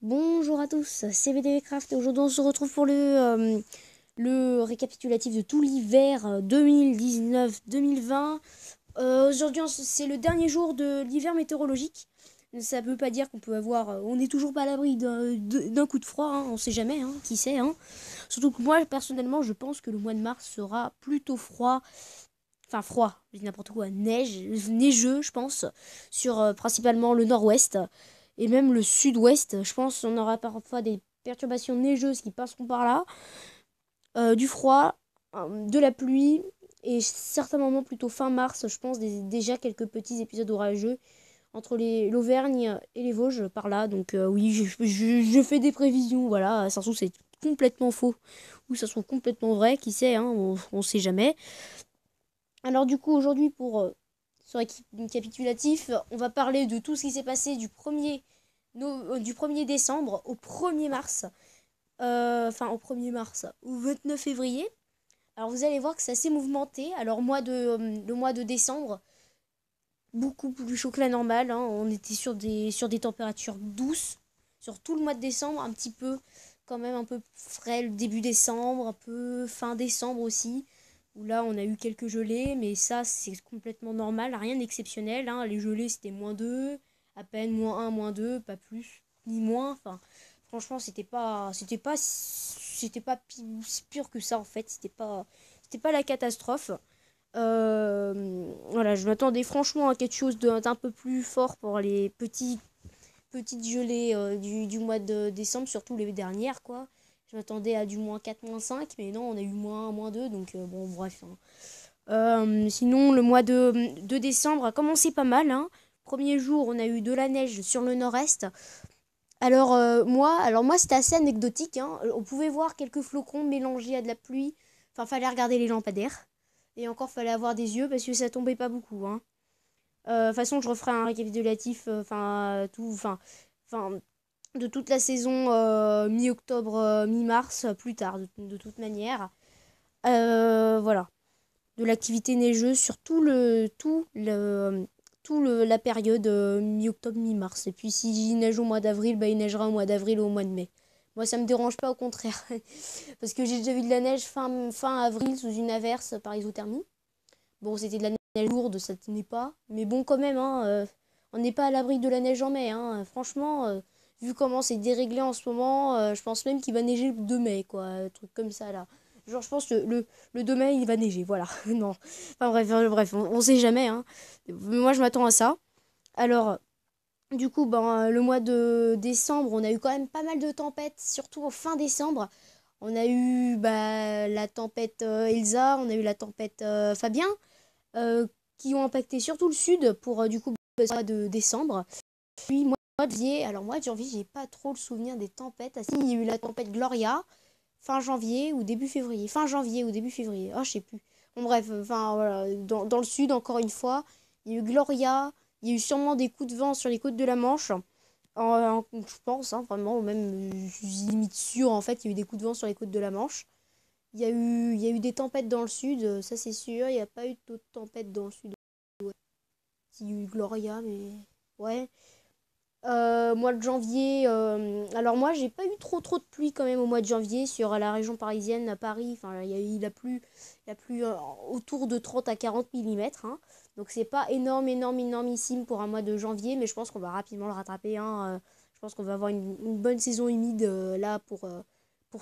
Bonjour à tous, c'est BDVcraft et aujourd'hui on se retrouve pour le récapitulatif de tout l'hiver 2019-2020. Aujourd'hui c'est le dernier jour de l'hiver météorologique. Ça veut pas dire qu'on peut avoir... on n'est toujours pas à l'abri d'un coup de froid, hein, on sait jamais, hein, qui sait. Hein. Surtout que moi personnellement je pense que le mois de mars sera plutôt froid. Enfin froid, je dis n'importe quoi, neigeux je pense, sur principalement le nord-ouest et même le sud-ouest. Je pense qu'on aura parfois des perturbations neigeuses qui passeront par là, du froid, de la pluie et certains moments plutôt fin mars, je pense déjà quelques petits épisodes orageux entre l'Auvergne et les Vosges par là. Donc oui, je fais des prévisions, voilà, ça se trouve c'est complètement faux ou ça se trouve complètement vrai, qui sait, hein, on sait jamais. Alors du coup aujourd'hui pour ce récapitulatif, on va parler de tout ce qui s'est passé du 1er décembre au 1er mars. Enfin au 1er mars, au 29 février. Alors vous allez voir que c'est assez mouvementé. Alors le mois de décembre, beaucoup plus chaud que la normale. Hein. On était sur des températures douces. Sur tout le mois de décembre, un petit peu quand même un peu frais le début décembre, un peu fin décembre aussi. Où là on a eu quelques gelées, mais ça c'est complètement normal, rien d'exceptionnel. Hein. Les gelées c'était -2, à peine -1, -2, pas plus, ni moins. Enfin, franchement c'était pas si pire que ça en fait. C'était pas la catastrophe. Voilà, je m'attendais franchement à quelque chose d'un peu plus fort pour les petites gelées du mois de décembre, surtout les dernières, quoi. Je m'attendais à du -4, -5, mais non, on a eu -1, -2, donc bon, bref. Hein. Sinon, le mois de décembre a commencé pas mal. Hein. Premier jour, on a eu de la neige sur le nord-est. Alors moi c'était assez anecdotique. Hein. On pouvait voir quelques flocons mélangés à de la pluie. Enfin, fallait regarder les lampadaires. Et encore, fallait avoir des yeux parce que ça tombait pas beaucoup. Hein. De toute façon, je referai un récapitulatif, enfin, de toute la saison mi-octobre, mi-mars, plus tard, de toute manière. Voilà. De l'activité neigeuse sur la période mi-octobre, mi-mars. Et puis s'il neige au mois d'avril, bah, il neigera au mois d'avril ou au mois de mai. Moi, ça me dérange pas, au contraire. Parce que j'ai déjà vu de la neige fin avril sous une averse par isothermie. Bon, c'était de la neige lourde, ça tenait pas. Mais bon, quand même, hein, on n'est pas à l'abri de la neige en mai. Hein. Franchement, vu comment c'est déréglé en ce moment, je pense même qu'il va neiger le 2 mai, quoi. Un truc comme ça, là. Genre, je pense que le 2 mai, il va neiger, voilà. Non. Enfin bref, on sait jamais. Hein. Moi, je m'attends à ça. Alors, du coup, ben, le mois de décembre, on a eu quand même pas mal de tempêtes, surtout au fin décembre. On a eu bah, la tempête Elsa, on a eu la tempête Fabien qui ont impacté surtout le sud pour du coup le mois de décembre. Puis mois de janvier, alors moi de janvier, j'ai pas trop le souvenir des tempêtes. Ah si, il y a eu la tempête Gloria fin janvier ou début février. Fin janvier ou début février. Ah, je sais plus. Bon bref, enfin voilà, dans le sud encore une fois, il y a eu Gloria, il y a eu sûrement des coups de vent sur les côtes de la Manche. Je pense, hein, vraiment, même je suis limite sûre en fait, il y a eu des coups de vent sur les côtes de la Manche. Il y a eu des tempêtes dans le sud, ça c'est sûr. Il n'y a pas eu d'autres tempêtes dans le sud. Ouais. Il y a eu Gloria, mais ouais. Mois de janvier. Alors moi, j'ai pas eu trop de pluie quand même au mois de janvier sur la région parisienne, à Paris. Enfin, il a plu, autour de 30 à 40 millimètres. Hein. Donc c'est pas énormissime pour un mois de janvier, mais je pense qu'on va rapidement le rattraper. Hein. Je pense qu'on va avoir une bonne saison humide là pour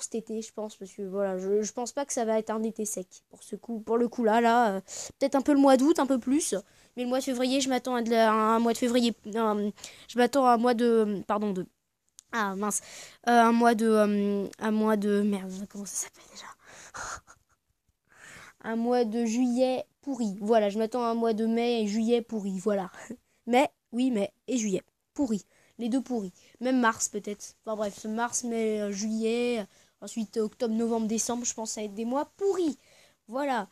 cet été, je pense, parce que voilà, je pense pas que ça va être un été sec pour le coup là, peut-être un peu le mois d'août, un peu plus, mais le mois de février, je m'attends à un mois de février, je m'attends à un mois de, pardon, ah mince, un mois de, merde, comment ça s'appelle déjà? Un mois de juillet pourri, voilà, je m'attends à un mois de mai et juillet pourri, voilà. Mais, oui, mai et juillet, pourri, les deux pourris, même mars peut-être, enfin bref, mars, mai, juillet, ensuite octobre, novembre, décembre, je pense que ça va être des mois pourris, voilà.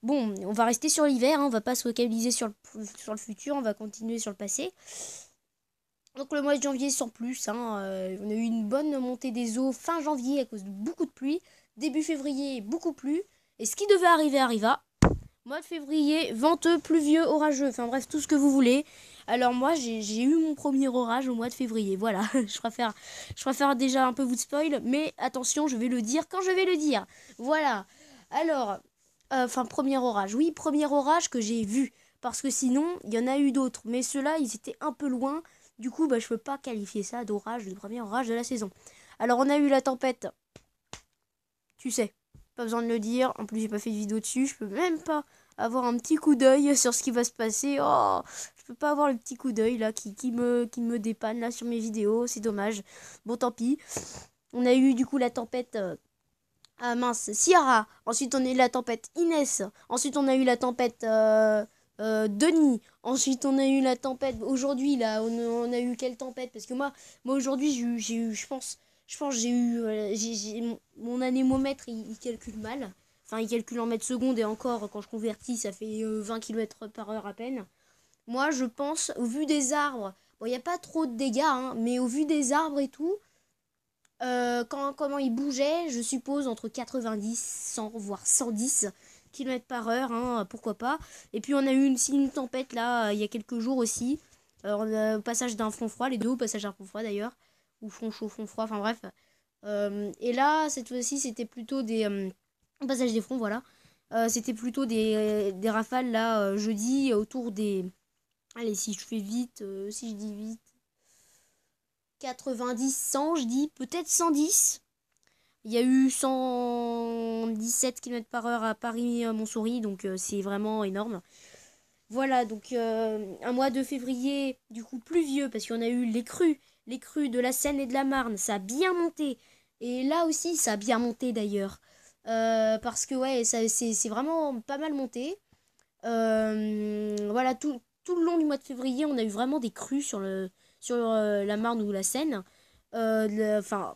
Bon, on va rester sur l'hiver, hein, on va pas se focaliser sur le futur, on va continuer sur le passé. Donc le mois de janvier sans plus, hein, on a eu une bonne montée des eaux fin janvier à cause de beaucoup de pluie. Début février, beaucoup plu. Et ce qui devait arriver arriva. Mois de février, venteux, pluvieux, orageux. Enfin bref, tout ce que vous voulez. Alors moi, j'ai eu mon premier orage au mois de février. Voilà, je préfère déjà un peu vous spoil, mais attention, je vais le dire quand je vais le dire. Voilà. Alors, enfin, premier orage. Oui, premier orage que j'ai vu. Parce que sinon, il y en a eu d'autres. Mais ceux-là, ils étaient un peu loin. Du coup, bah, je peux pas qualifier ça d'orage, de premier orage de la saison. Alors, on a eu la tempête. Tu sais, pas besoin de le dire. En plus, j'ai pas fait de vidéo dessus. Je peux même pas avoir un petit coup d'œil sur ce qui va se passer. Oh, je peux pas avoir le petit coup d'œil là qui me dépanne là sur mes vidéos. C'est dommage. Bon, tant pis. On a eu du coup la tempête. Ah mince, Ciara. Ensuite, on a eu la tempête Inès. Ensuite, on a eu la tempête Denis. Ensuite, on a eu la tempête. Aujourd'hui, là, on a eu quelle tempête? Parce que moi aujourd'hui, je pense, j'ai eu. Mon anémomètre, il calcule mal. Enfin, il calcule en mètres secondes et encore, quand je convertis, ça fait 20 km/h à peine. Moi, je pense, au vu des arbres, bon, il n'y a pas trop de dégâts, hein, mais au vu des arbres et tout, comment il bougeait, je suppose entre 90, 100, voire 110 km/h, hein, pourquoi pas. Et puis on a eu une tempête là, il y a quelques jours aussi. On a au passage d'un front froid, les deux au passage d'un front froid d'ailleurs. Ou front chaud, front froid, enfin bref. Et là, cette fois-ci, c'était plutôt au passage des fronts, voilà. C'était plutôt des rafales là, jeudi, autour des... Allez, si je fais vite, si je dis vite... 90, 100, je dis peut-être 110. Il y a eu 117 km/h à Paris-Montsouris, donc c'est vraiment énorme. Voilà, donc un mois de février, du coup pluvieux, parce qu'on a eu les crues de la Seine et de la Marne, ça a bien monté. Et là aussi, ça a bien monté d'ailleurs. Parce que ouais, c'est vraiment pas mal monté. Voilà, tout le long du mois de février, on a eu vraiment des crues sur la Marne ou la Seine. Enfin,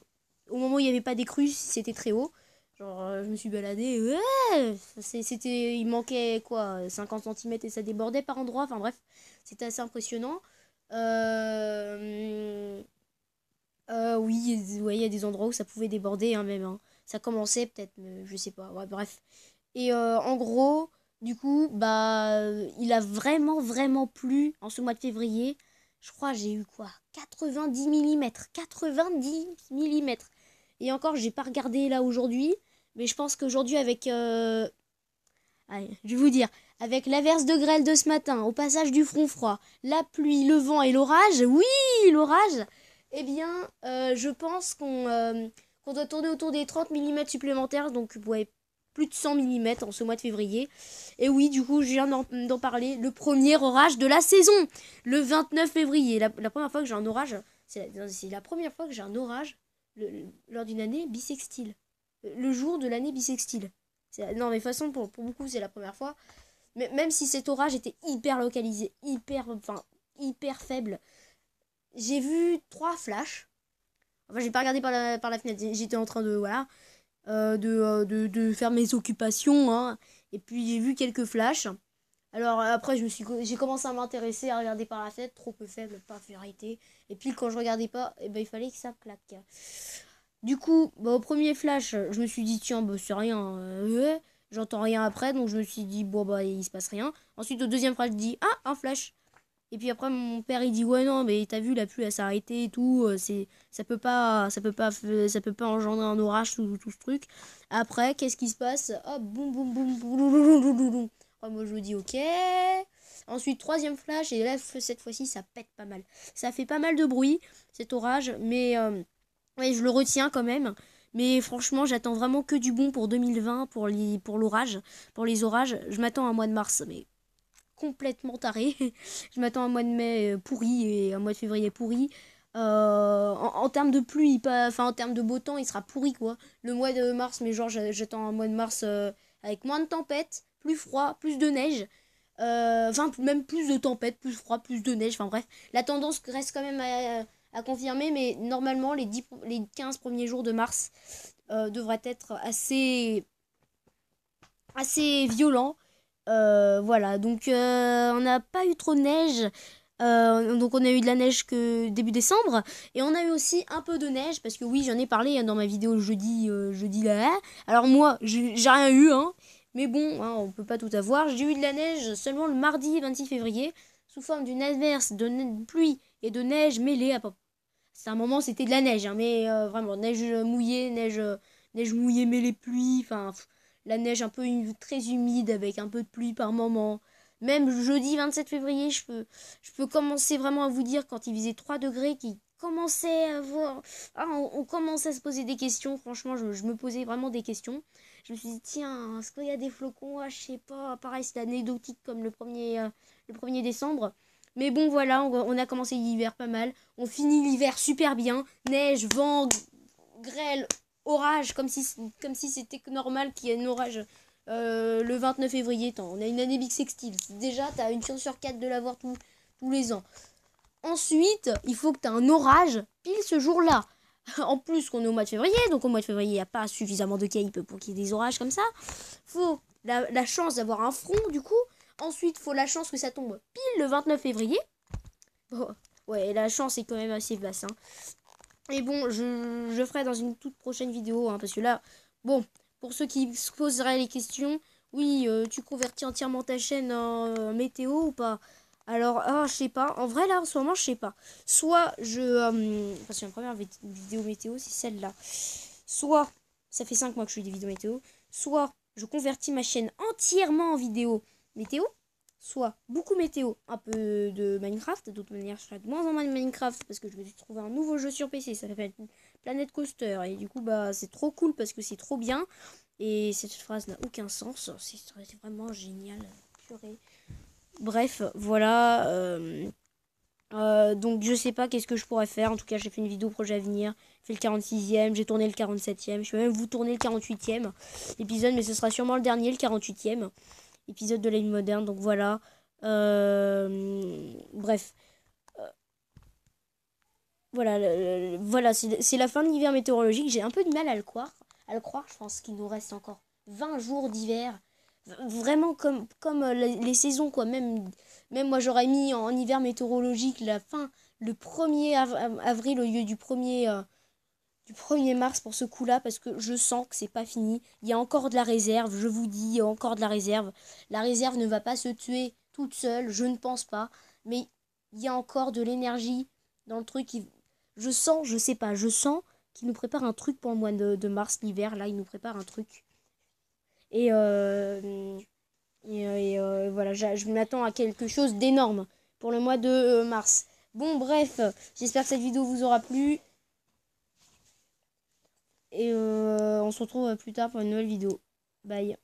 au moment où il n'y avait pas des crues, c'était très haut. Genre, je me suis baladée, ouais, il manquait quoi, 50 centimètres et ça débordait par endroits. Enfin bref, c'était assez impressionnant. Oui, ouais, il y a des endroits où ça pouvait déborder, hein, même, hein. Ça commençait peut-être, mais je sais pas. Ouais, bref. Et en gros, du coup, bah, il a vraiment, vraiment plu en ce mois de février. Je crois j'ai eu quoi? 90 millimètres. 90 millimètres. Et encore, j'ai pas regardé là aujourd'hui. Mais je pense qu'aujourd'hui, avec... allez, je vais vous dire. Avec l'averse de grêle de ce matin, au passage du front froid, la pluie, le vent et l'orage. Oui, l'orage. Eh bien, je pense qu'on doit tourner autour des 30 millimètres supplémentaires. Donc, ouais, plus de 100 millimètres en ce mois de février. Et oui, du coup, je viens d'en parler. Le premier orage de la saison, le 29 février. La première fois que j'ai un orage, c'est la première fois que j'ai un orage lors d'une année bissextile. Le jour de l'année bissextile. Non, mais de toute façon, pour beaucoup, c'est la première fois. Mais même si cet orage était hyper localisé, hyper faible, j'ai vu 3 flashs. Enfin, j'ai pas regardé par la fenêtre. J'étais en train de, voilà, de faire mes occupations, hein. Et puis j'ai vu quelques flashs. Alors après j'ai commencé à m'intéresser, à regarder par la fenêtre, trop peu faible, pas vérité. Et puis quand je regardais pas, eh ben, il fallait que ça claque. Du coup, bah, au premier flash, je me suis dit tiens, bah, c'est rien, j'entends rien après, donc je me suis dit bon bah il se passe rien. Ensuite au deuxième flash, je dis ah, un flash. Et puis après mon père il dit ouais non mais t'as vu la pluie elle s'est arrêtée et tout, ça peut pas engendrer un orage, tout ce truc. Après qu'est-ce qui se passe? Hop, boum boum boum boum boum boum boum boum boum. Oh, moi je me dis ok. Ensuite troisième flash et là cette fois-ci ça pète pas mal. Ça fait pas mal de bruit cet orage, mais ouais, je le retiens quand même. Mais franchement j'attends vraiment que du bon pour 2020 pour l'orage, pour les orages. Je m'attends à un mois de mars mais complètement taré. Je m'attends à un mois de mai pourri et un mois de février pourri. En termes de pluie, enfin en termes de beau temps, il sera pourri quoi. Le mois de mars, mais genre j'attends un mois de mars avec moins de tempêtes, plus froid, plus de neige. Enfin même plus de tempêtes, plus froid, plus de neige. Enfin bref, la tendance reste quand même à confirmer, mais normalement les 15 premiers jours de mars devraient être assez violents. Voilà, donc on n'a pas eu trop de neige. Donc on a eu de la neige que début décembre. Et on a eu aussi un peu de neige. Parce que oui, j'en ai parlé hein, dans ma vidéo jeudi là. Alors moi, j'ai rien eu. Hein, mais bon, hein, on peut pas tout avoir. J'ai eu de la neige seulement le mardi 26 février. sous forme d'une averse de pluie et de neige mêlée. C'est un moment, c'était de la neige, hein, mais vraiment, neige mouillée mêlée pluie. Enfin, la neige un peu très humide avec un peu de pluie par moment. Même jeudi 27 février, je peux commencer vraiment à vous dire quand il faisait 3 degrés, qu'il commençait à voir. Ah, on commençait à se poser des questions. Franchement, je me posais vraiment des questions. Je me suis dit, tiens, est-ce qu'il y a des flocons? Ah, je sais pas. Pareil, c'est anecdotique comme le premier décembre. Mais bon, voilà, on a commencé l'hiver pas mal. On finit l'hiver super bien. Neige, vent, grêle, orage, comme si c'était normal qu'il y ait un orage le 29 février. Attends, on a une année bissextile. Déjà, t'as une chance sur 4 de l'avoir tous les ans. Ensuite, il faut que tu aies un orage pile ce jour-là. En plus qu'on est au mois de février, donc au mois de février, il n'y a pas suffisamment de cailloux pour qu'il y ait des orages comme ça. Faut la chance d'avoir un front, du coup. Ensuite, faut la chance que ça tombe pile le 29 février. Bon, ouais, la chance est quand même assez basse. Hein. Et bon, je ferai dans une toute prochaine vidéo, hein, parce que là, bon, pour ceux qui se poseraient les questions, oui, tu convertis entièrement ta chaîne en météo ou pas? Alors, je sais pas. En vrai, là, en ce moment, je sais pas. Soit parce que ma première vidéo météo, c'est celle-là. Soit, ça fait 5 mois que je fais des vidéos météo. Soit, je convertis ma chaîne entièrement en vidéo météo. Soit, beaucoup météo, un peu de Minecraft. De toute manière, je ferai de moins en moins de Minecraft parce que je me suis trouvé un nouveau jeu sur PC. Ça s'appelle Planet Coaster. Et du coup, bah, c'est trop cool parce que c'est trop bien. Et cette phrase n'a aucun sens. C'est vraiment génial. Purée. Bref, voilà. Donc je sais pas qu'est-ce que je pourrais faire. En tout cas, j'ai fait une vidéo projet à venir. J'ai fait le 46e, j'ai tourné le 47e. Je vais même vous tourner le 48e épisode, mais ce sera sûrement le dernier, le 48e épisode de la vie moderne. Donc voilà. Bref. Voilà, voilà, c'est la fin de l'hiver météorologique. J'ai un peu du mal à le croire. Je pense qu'il nous reste encore 20 jours d'hiver. Vraiment comme les saisons, quoi. Même moi, j'aurais mis en hiver météorologique la fin, le 1er avril au lieu du 1er mars pour ce coup-là, parce que je sens que c'est pas fini. Il y a encore de la réserve, je vous dis, il y a encore de la réserve. La réserve ne va pas se tuer toute seule, je ne pense pas. Mais il y a encore de l'énergie dans le truc. Je sens, je sais pas, je sens qu'il nous prépare un truc pour le mois de mars, l'hiver. Là, il nous prépare un truc. Et, voilà, je m'attends à quelque chose d'énorme pour le mois de mars. Bon, bref, j'espère que cette vidéo vous aura plu. Et on se retrouve plus tard pour une nouvelle vidéo. Bye.